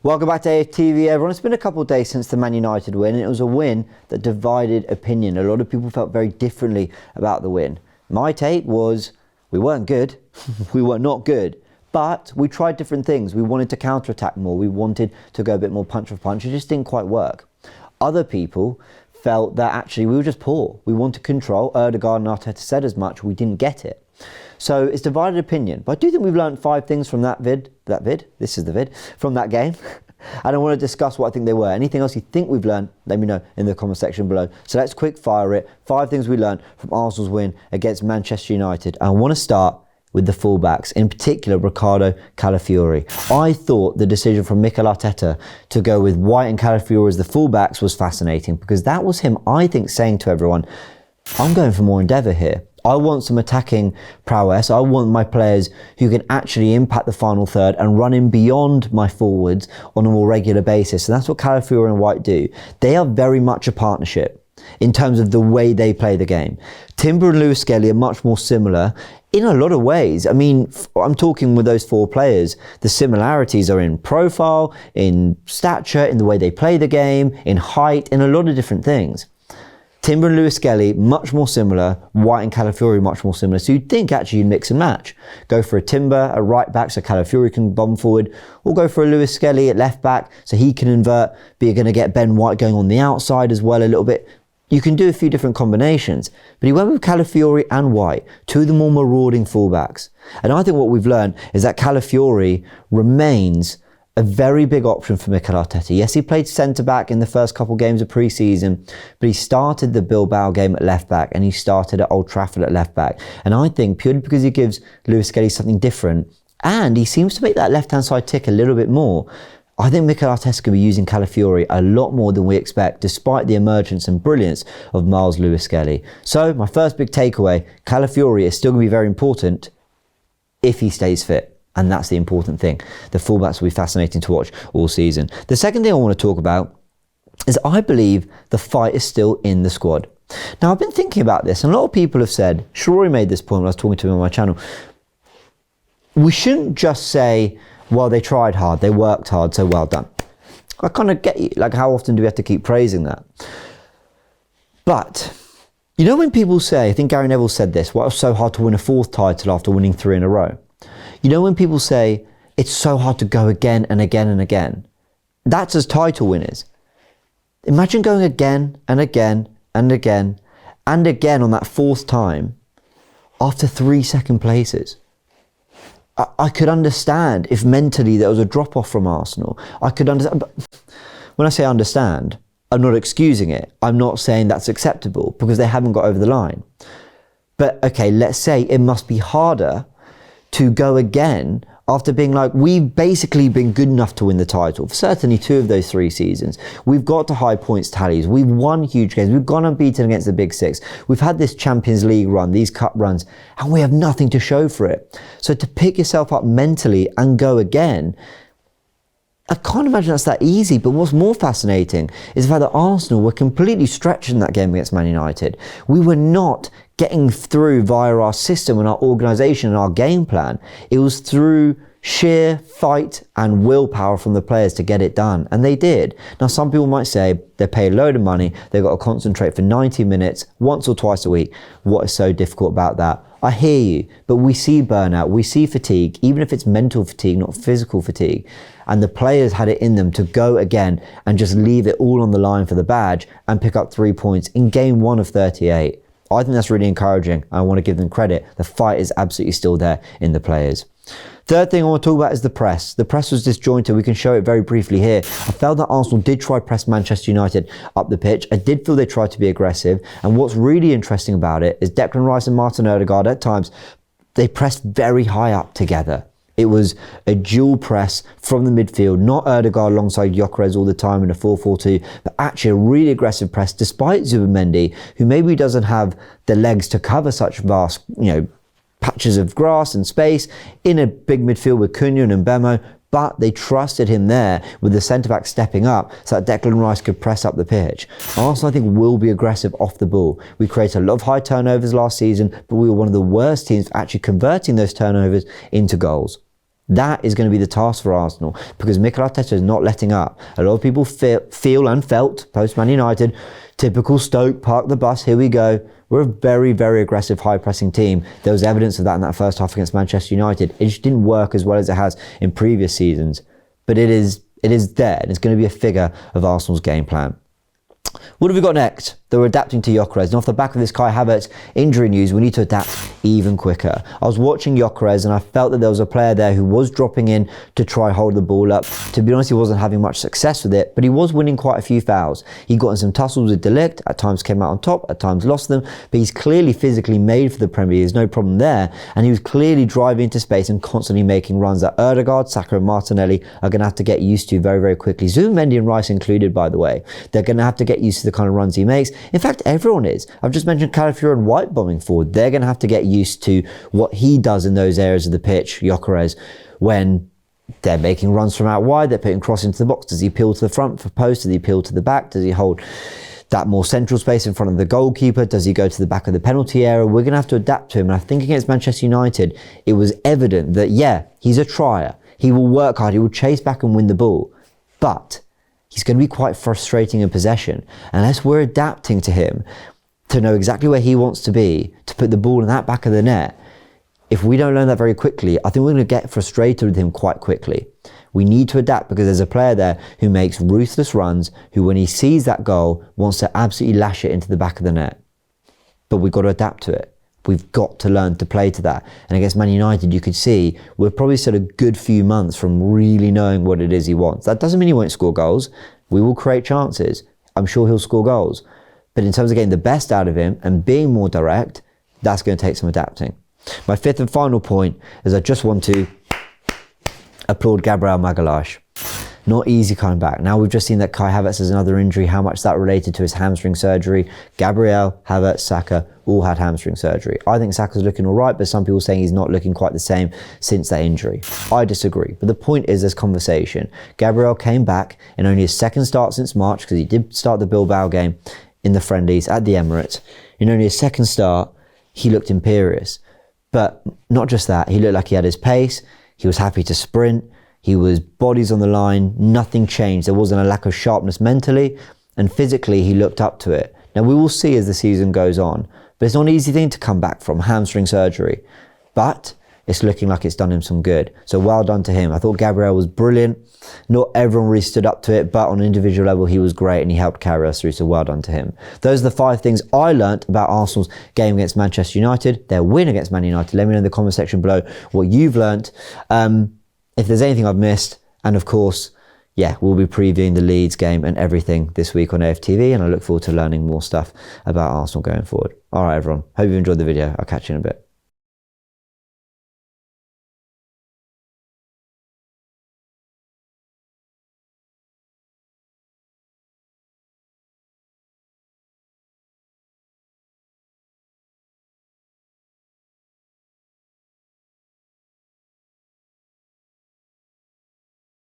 Welcome back to AFTV, everyone. It's been a couple of days since the Man United win, and it was a win that divided opinion. A lot of people felt very differently about the win. My take was, we weren't good, we were not good, but we tried different things. We wanted to counter-attack more, we wanted to go a bit more punch for punch. It just didn't quite work. Other people felt that actually we were just poor. We wanted control. Ødegaard and Arteta said as much, we didn't get it. So it's divided opinion, but I do think we've learned 5 things from from that game. And I want to discuss what I think they were. Anything else you think we've learned, let me know in the comment section below. So let's quick fire it. 5 things we learned from Arsenal's win against Manchester United. And I want to start with the fullbacks, in particular Ricardo Calafiori. I thought the decision from Mikel Arteta to go with White and Calafiori as the fullbacks was fascinating, because that was him, I think, saying to everyone, I'm going for more endeavour here. I want some attacking prowess. I want my players who can actually impact the final third and run in beyond my forwards on a more regular basis. And that's what Calafiori and White do. They are very much a partnership in terms of the way they play the game. Timber and Lewis Skelly are much more similar in a lot of ways. I mean, I'm talking with those 4 players. The similarities are in profile, in stature, in the way they play the game, in height, in a lot of different things. Timber and Lewis Skelly, much more similar. White and Calafiori, much more similar. So you'd think actually you'd mix and match. Go for a Timber at right back so Calafiori can bomb forward, or go for a Lewis Skelly at left back so he can invert, but you're going to get Ben White going on the outside as well a little bit. You can do a few different combinations. But he went with Calafiori and White, 2 of the more marauding fullbacks. And I think what we've learned is that Calafiori remains a very big option for Mikel Arteta. Yes, he played centre-back in the first couple games of pre-season, but he started the Bilbao game at left-back and he started at Old Trafford at left-back. And I think purely because he gives Lewis Skelly something different, and he seems to make that left-hand side tick a little bit more, I think Mikel Arteta could be using Calafiori a lot more than we expect, despite the emergence and brilliance of Miles Lewis Skelly. So my first big takeaway, Calafiori is still going to be very important if he stays fit. And that's the important thing. The fullbacks will be fascinating to watch all season. The second thing I want to talk about is I believe the fight is still in the squad. Now, I've been thinking about this, and a lot of people have said, Shrory made this point when I was talking to him on my channel, we shouldn't just say, well, they tried hard, they worked hard, so well done. I kind of get you. Like, how often do we have to keep praising that? But, you know when people say, I think Gary Neville said this, well, it was so hard to win a 4th title after winning 3 in a row. You know when people say, it's so hard to go again and again and again. That's as title winners. Imagine going again and again and again and again on that 4th time after 3 second places. I could understand if mentally there was a drop-off from Arsenal. I could understand. But when I say understand, I'm not excusing it. I'm not saying that's acceptable because they haven't got over the line. But okay, let's say it must be harder to go again after being like, we've basically been good enough to win the title. Certainly 2 of those 3 seasons. We've got to high points tallies. We've won huge games. We've gone unbeaten against the Big 6. We've had this Champions League run, these cup runs, and we have nothing to show for it. So to pick yourself up mentally and go again, I can't imagine that's that easy. But what's more fascinating is the fact that Arsenal were completely stretched in that game against Man United. We were not getting through via our system and our organisation and our game plan. It was through sheer fight and willpower from the players to get it done. And they did. Now, some people might say they pay a load of money, they've got to concentrate for 90 minutes once or twice a week. What is so difficult about that? I hear you, but we see burnout, we see fatigue, even if it's mental fatigue, not physical fatigue. And the players had it in them to go again and just leave it all on the line for the badge and pick up 3 points in game 1 of 38. I think that's really encouraging. I want to give them credit. The fight is absolutely still there in the players. Third thing I want to talk about is the press. The press was disjointed. We can show it very briefly here. I felt that Arsenal did try press Manchester United up the pitch. I did feel they tried to be aggressive. And what's really interesting about it is Declan Rice and Martin Ødegaard at times, they pressed very high up together. It was a dual press from the midfield, not Ødegaard alongside Gyökeres all the time in a 4-4-2, but actually a really aggressive press despite Zubimendi, who maybe doesn't have the legs to cover such vast, patches of grass and space in a big midfield with Cunha and Mbemo, but they trusted him there with the centre-back stepping up so that Declan Rice could press up the pitch. Arsenal, I think, will be aggressive off the ball. We created a lot of high turnovers last season, but we were one of the worst teams for actually converting those turnovers into goals. That is going to be the task for Arsenal, because Mikel Arteta is not letting up. A lot of people feel and felt post Man United, typical Stoke, park the bus, here we go. We're a very, very aggressive, high-pressing team. There was evidence of that in that first half against Manchester United. It just didn't work as well as it has in previous seasons. But it is there, and it's going to be a figure of Arsenal's game plan. What have we got next? They were adapting to Gyökeres, and off the back of this Kai Havertz injury news, we need to adapt even quicker. I was watching Gyökeres and I felt that there was a player there who was dropping in to try hold the ball up. To be honest, he wasn't having much success with it, but he was winning quite a few fouls. He got in some tussles with De Ligt, at times came out on top, at times lost them, but he's clearly physically made for the Premier League. There's no problem there, and he was clearly driving into space and constantly making runs that Ødegaard, Saka and Martinelli are going to have to get used to very, very quickly. Zubimendi and Rice included, by the way. They're going to have to get used to the kind of runs he makes. In fact, everyone is. I've just mentioned Calafiori and White bombing forward. They're going to have to get used to what he does in those areas of the pitch, Gyökeres, when they're making runs from out wide, they're putting cross into the box. Does he peel to the front for post? Does he peel to the back? Does he hold that more central space in front of the goalkeeper? Does he go to the back of the penalty area? We're going to have to adapt to him. And I think against Manchester United, it was evident that, yeah, he's a trier. He will work hard. He will chase back and win the ball. But he's going to be quite frustrating in possession. Unless we're adapting to him to know exactly where he wants to be, to put the ball in that back of the net, if we don't learn that very quickly, I think we're going to get frustrated with him quite quickly. We need to adapt, because there's a player there who makes ruthless runs, who when he sees that goal wants to absolutely lash it into the back of the net. But we've got to adapt to it. We've got to learn to play to that. And against Man United, you could see we're probably still a good few months from really knowing what it is he wants. That doesn't mean he won't score goals. We will create chances. I'm sure he'll score goals. But in terms of getting the best out of him and being more direct, that's going to take some adapting. My fifth and final point is I just want to applaud Gabriel Magalhaes. Not easy coming back. Now we've just seen that Kai Havertz has another injury, how much that related to his hamstring surgery. Gabriel, Havertz, Saka all had hamstring surgery. I think Saka's looking all right, but some people are saying he's not looking quite the same since that injury. I disagree. But the point is, there's conversation. Gabriel came back in only his second start since March, because he did start the Bilbao game in the friendlies at the Emirates. In only his second start, he looked imperious. But not just that, he looked like he had his pace. He was happy to sprint. He was bodies on the line. Nothing changed. There wasn't a lack of sharpness mentally, and physically he looked up to it. Now we will see as the season goes on, but it's not an easy thing to come back from hamstring surgery. But it's looking like it's done him some good. So well done to him. I thought Gabriel was brilliant. Not everyone really stood up to it, but on an individual level, he was great and he helped carry us through, so well done to him. Those are the 5 things I learnt about Arsenal's game against Manchester United, their win against Man United. Let me know in the comment section below what you've learnt. If there's anything I've missed, and of course, yeah, we'll be previewing the Leeds game and everything this week on AFTV, and I look forward to learning more stuff about Arsenal going forward. All right, everyone. Hope you enjoyed the video. I'll catch you in a bit.